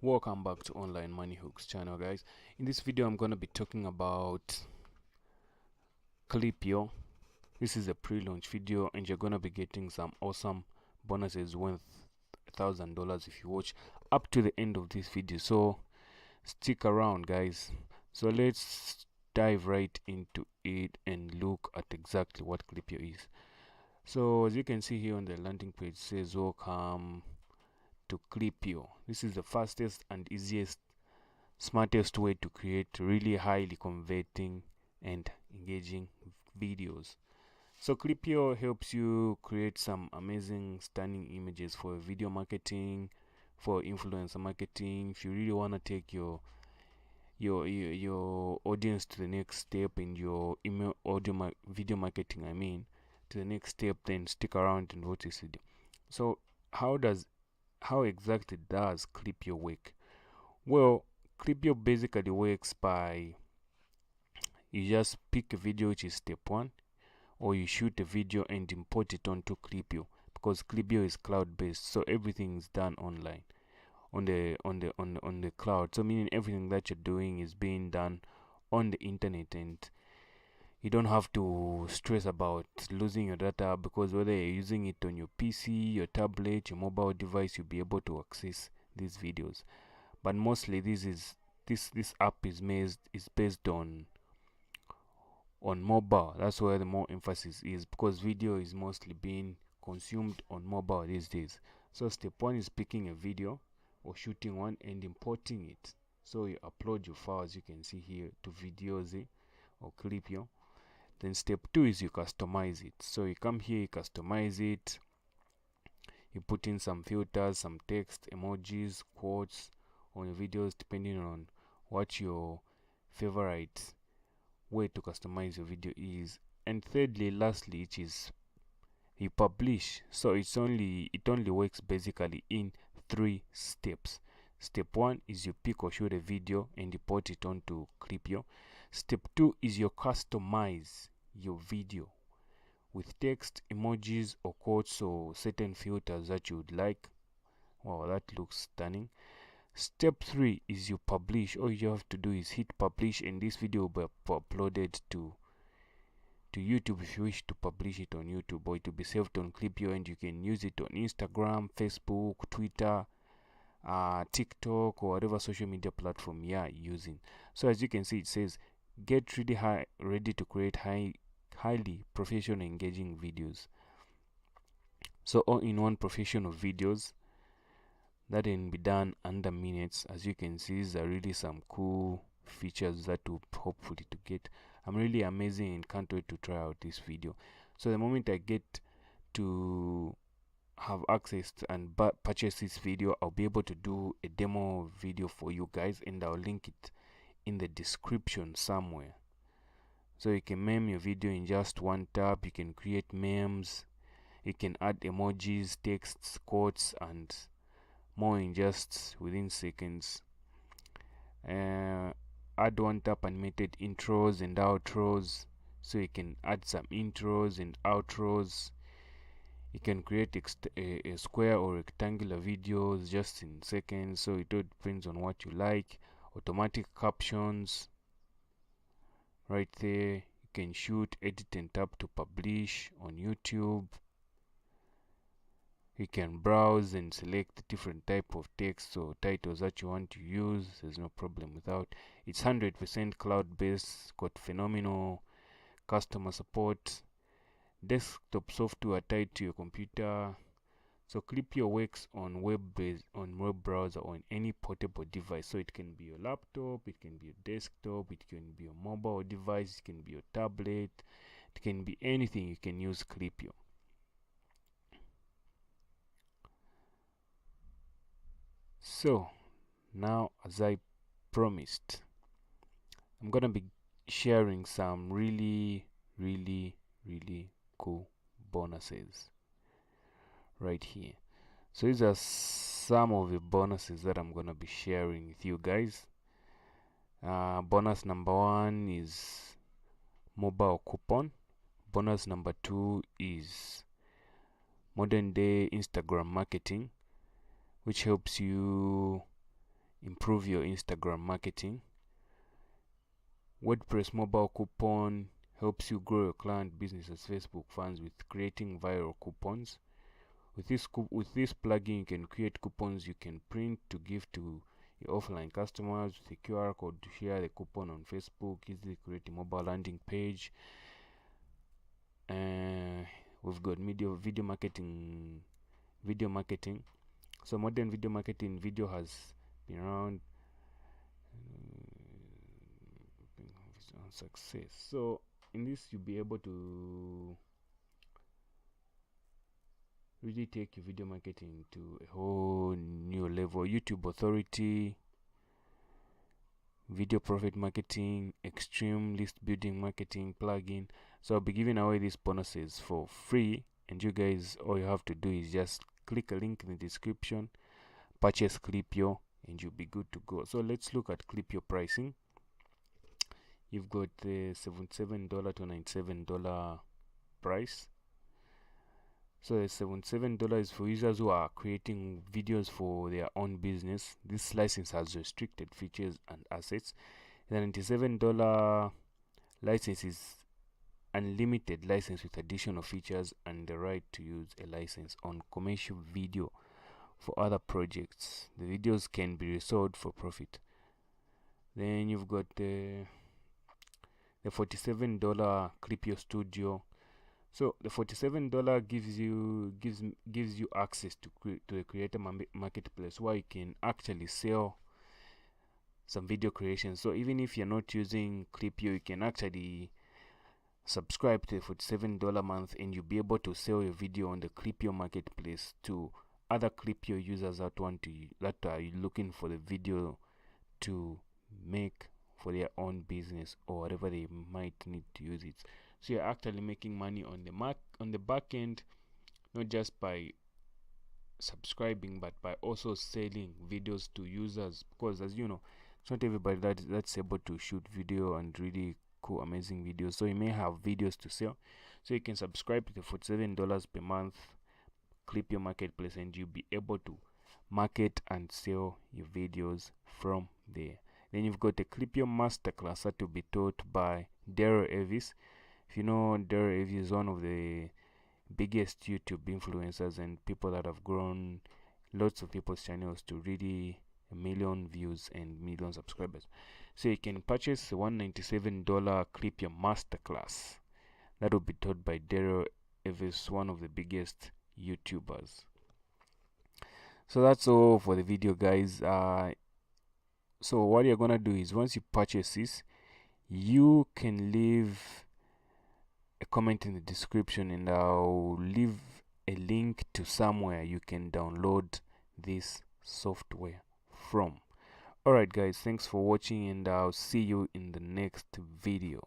Welcome back to Online Money Hooks channel, guys. In this video I'm going to be talking about Klippyo. This is a pre-launch video and you're going to be getting some awesome bonuses worth $1,000 if you watch up to the end of this video, so stick around, guys. So let's dive right into it and look at exactly what Klippyo is. So as you can see here on the landing page, it says welcome to Klippyo. This is the fastest and easiest, smartest way to create really highly converting and engaging videos. So Klippyo helps you create some amazing, stunning images for video marketing, for influencer marketing. If you really want to take your audience to the next step in your email video marketing, to the next step, then stick around and watch this video. So how exactly does Klippyo work? Well, Klippyo basically works by you just pick a video, which is step 1, or you shoot a video and import it onto Klippyo, because Klippyo is cloud based, so everything is done online on the cloud. So meaning everything that you're doing is being done on the internet, and you don't have to stress about losing your data, because whether you're using it on your PC, your tablet, your mobile device, you'll be able to access these videos. But mostly this app is based on mobile. That's where the more emphasis is, because video is mostly being consumed on mobile these days. So step 1 is picking a video or shooting one and importing it. So you upload your files, you can see here, to Videoze or Klippyo. Then step 2 is you customize it. So you come here, you customize it, you put in some filters, some text, emojis, quotes on your videos, depending on what your favorite way to customize your video is. And thirdly, lastly, which is you publish. So it only works basically in 3 steps. Step 1 is you pick or shoot a video and import it onto Klippyo. Step 2 is you customize your video with text, emojis, or quotes, or certain filters that you would like. Wow, that looks stunning. Step 3 is you publish. All you have to do is hit publish, and this video will be uploaded to YouTube if you wish to publish it on YouTube, or it will be saved on Klippyo and you can use it on Instagram, Facebook, Twitter, TikTok, or whatever social media platform you are using. So as you can see, it says get ready to create highly professional engaging videos. So all-in-one professional videos that can be done under minutes. As you can see, these are really some cool features that will hopefully to get. I'm really amazing and can't wait to try out this video. So the moment I get to have access to and purchase this video, I'll be able to do a demo video for you guys, and I'll link it in the description somewhere. So you can meme your video in just one tap. You can create memes, you can add emojis, texts, quotes, and more in just within seconds. Add one tap animated intros and outros, so you can add some intros and outros. You can create a square or rectangular videos just in seconds, so it all depends on what you like. Automatic captions right there. You can shoot, edit, and tap to publish on YouTube. You can browse and select the different type of text or titles that you want to use. There's no problem without. It's 100% cloud based, got phenomenal customer support, desktop software tied to your computer. So Klippyo works on web browser, or on any portable device. So it can be your laptop, it can be your desktop, it can be your mobile device, it can be your tablet, it can be anything. You can use Klippyo. So now, as I promised, I'm gonna be sharing some really cool bonuses right here. So these are some of the bonuses that I'm gonna be sharing with you guys. Bonus number 1 is mobile coupon. Bonus number 2 is modern day Instagram marketing, which helps you improve your Instagram marketing. WordPress mobile coupon helps you grow your client business as Facebook fans with creating viral coupons. With this plugin, you can create coupons you can print to give to your offline customers with a QR code to share the coupon on Facebook. Easily create a mobile landing page. We've got video marketing. So modern video marketing, video has been around success. So in this, you'll be able to really take your video marketing to a whole new level. YouTube authority, video profit marketing, extreme list building marketing plugin. So I'll be giving away these bonuses for free, and you guys, all you have to do is just click a link in the description, purchase Klippyo, and you'll be good to go. So let's look at Klippyo pricing. You've got the $77 to $97 price. So the $77 is for users who are creating videos for their own business. This license has restricted features and assets. The $97 license is unlimited license with additional features and the right to use a license on commercial video for other projects. The videos can be resold for profit. Then you've got the $47 Klippyo Studio. So the $47 gives you access to a creator marketplace where you can actually sell some video creations. So even if you're not using Klippyo, you can actually subscribe to the $47 month, and you'll be able to sell your video on the Klippyo marketplace to other Klippyo users that are looking for the video to make for their own business or whatever they might need to use it. So you're actually making money on the back end, not just by subscribing, but by also selling videos to users. Because as you know, it's not everybody that's able to shoot video and really cool, amazing videos. So you may have videos to sell. So you can subscribe to the $47 per month Klippyo marketplace, and you'll be able to market and sell your videos from there. Then you've got the Klippyo masterclass that will be taught by Daryl Evis. If you know, Daryl Evis is one of the biggest YouTube influencers and people that have grown lots of people's channels to really 1 million views and million subscribers. So you can purchase the $197 Klippyo masterclass that will be taught by Daryl Evis, one of the biggest YouTubers. So that's all for the video, guys. So what you're gonna do is, once you purchase this, you can leave a comment in the description, and I'll leave a link to somewhere you can download this software from. Alright guys, thanks for watching, and I'll see you in the next video.